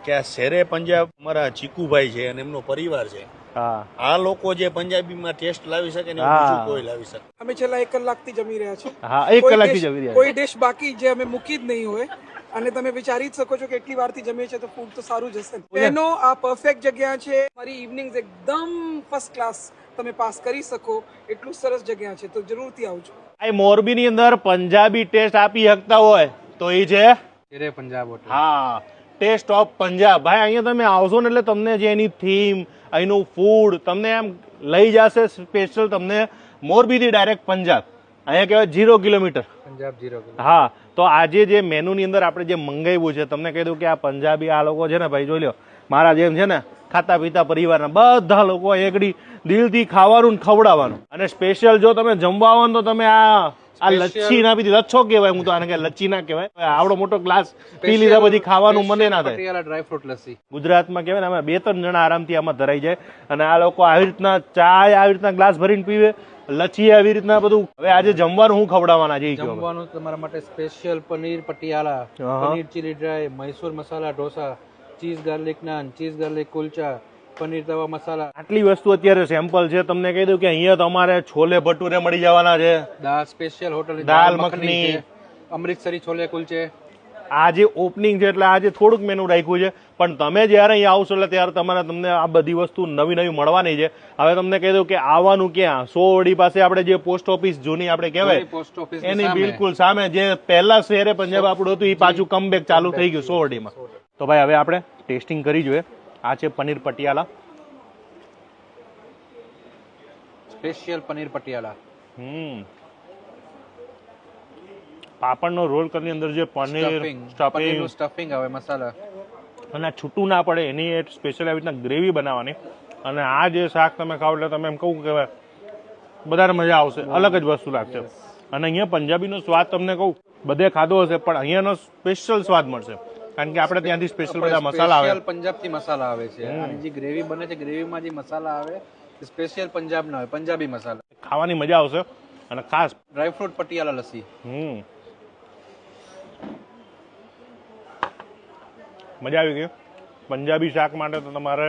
કે આ શેરે પંજાબ અમારા ચીકુભાઈ છે અને એમનો પરિવાર છે. હા આ લોકો જે પંજાબીમાં ટેસ્ટ લાવી શકે ને એવું બીજું કોઈ લાવી શકે. અમે છેલ્લા 1 કલાકથી જમી રહ્યા છીએ. હા 1 કલાકથી જમી રહ્યા કોઈ ડિશ બાકી જે અમે મૂકી જ નહીં હોય. અને તમે વિચારી જ શકો છો કે એટલી વારથી જમીએ છીએ તો ફૂડ તો સારું જ હશે. એનો આ પરફેક્ટ જગ્યા છે. મારી ઇવનિંગ્સ એકદમ ફર્સ્ટ ક્લાસ તમે પાસ કરી શકો એટલું સરસ જગ્યા છે, તો જરૂરથી આવજો. આ મોરબીની અંદર પંજાબી ટેસ્ટ આપી શકતા હોય તો એ છે શેરે પંજાબ હોટલ. હા, ટેસ્ટ ઓફ પંજાબ. ભાઈ અહીંયા તમે આવશો ને એટલે તમને જે એની થીમ, અહીંનું ફૂડ તમને એમ લઈ જશે સ્પેશિયલ તમને મોરબીથી ડાયરેક્ટ પંજાબ. અહીંયા કહેવાય 0 કિલોમીટર પંજાબ 0 કિલો. હા, તો આજે જે મેનુની અંદર આપણે જે મંગાવ્યું છે તમને કહી દઉં કે આ પંજાબી આ લોકો છે ને ભાઈ જોઈ લો, મારા જેમ છે ને ખાતા પીતા પરિવારના બધા લોકો એકડી દિલથી ખાવાનું ને ખવડાવવાનું. અને સ્પેશિયલ જો તમે જમવા આવો ને તો તમે આ લચ્છી ના પીધી, લચ્છો કહેવાય, હું તો આને કે લચ્છી ના કહેવાય. આવડો મોટો ગ્લાસ પી લીધા પછી ખાવાનું મને ના થાય. પટિયાલા ડ્રાય ફ્રૂટ લસ્સી ગુજરાતમાં કહેવાય ને અમે 2-3 જણા આરામથી આમાં ધરાઈ જાય. અને આ લોકો આવી રીતના ચા આવી રીતના ગ્લાસ ભરીને પીવે, લચ્છી આવી રીતના બધું. હવે આજે જમવાનું હું ખવડાવવાના છે જમવાનું તમારા માટે special paneer Patiala, paneer chilli dry, Mysore masala dosa, cheese garlic naan, cheese garlic kulcha, paneer tawa masala. આટલી વસ્તુ અત્યારે સેમ્પલ છે. તમને કહી દઉં કે અહીંયા તમારે છોલે ભટુરે મળી જવાના છે, દાળ સ્પેશિયલ હોટલ દાલ મખની, અમૃતસરી છોલે કુલચે. આજે ઓપનિંગ છે એટલે આજે થોડુંક મેનુ રાખ્યું છે, પણ તમે જ્યારે અહીંયા આવશો એટલે ત્યારે તમને આ બધી વસ્તુ નવી નવી મળવાની છે. હવે તમને કહી દઉં કે આવવાનું ક્યાં, સોવડી પાસે આપણે જે પોસ્ટ ઓફિસ જૂની આપણે કહેવાય પોસ્ટ ઓફિસ એની બિલકુલ સામે જે પહેલા શહેરે પંજાબ આપણું હતું એ પાછું કમબેક ચાલુ થઈ ગયું સોવડીમાં. તો ભાઈ હવે આપણે ટેસ્ટિંગ કરી જોઈએ. આ છે પનીર પટિયાલા, સ્પેશિયલ પનીર પટિયાલા. પાપડનો રોલ કરીને અંદર જે પનીર સ્ટફિંગ સ્ટફિંગ આવે મસાલા અને આ છૂટું ના પડે એની સ્પેશિયલ આવી રીતના ગ્રેવી બનાવવાની. અને આ જે શાક તમે ખાવ એટલે તમે એમ કહું કે વધારે મજા આવશે, અલગ જ વસ્તુ લાગશે. અને અહીંયા પંજાબીનો સ્વાદ તમને કહું બધે ખાધો હશે પણ અહીંયાનો સ્પેશિયલ સ્વાદ મળશે, કારણ કે આપણે ત્યાંથી સ્પેશિયલ બધા મસાલા આવે, પંજાબથી મસાલા આવે છે. અને જે ગ્રેવી બને છે ગ્રેવીમાં જે મસાલા આવે સ્પેશિયલ પંજાબના આવે, પંજાબી મસાલા. ખાવાની મજા આવશે. અને ખાસ ડ્રાય ફ્રૂટ પટિયાલા લસ્સી. મજા આવી ગઈ. પંજાબી શાક માટે તો તમારે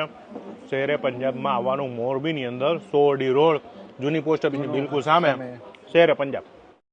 શહેરે પંજાબમાં આવવાનું, મોરબીની અંદર સોરડી રોડ, જૂની પોસ્ટ ઓફિસની બિલકુલ સામે શહેરે પંજાબ.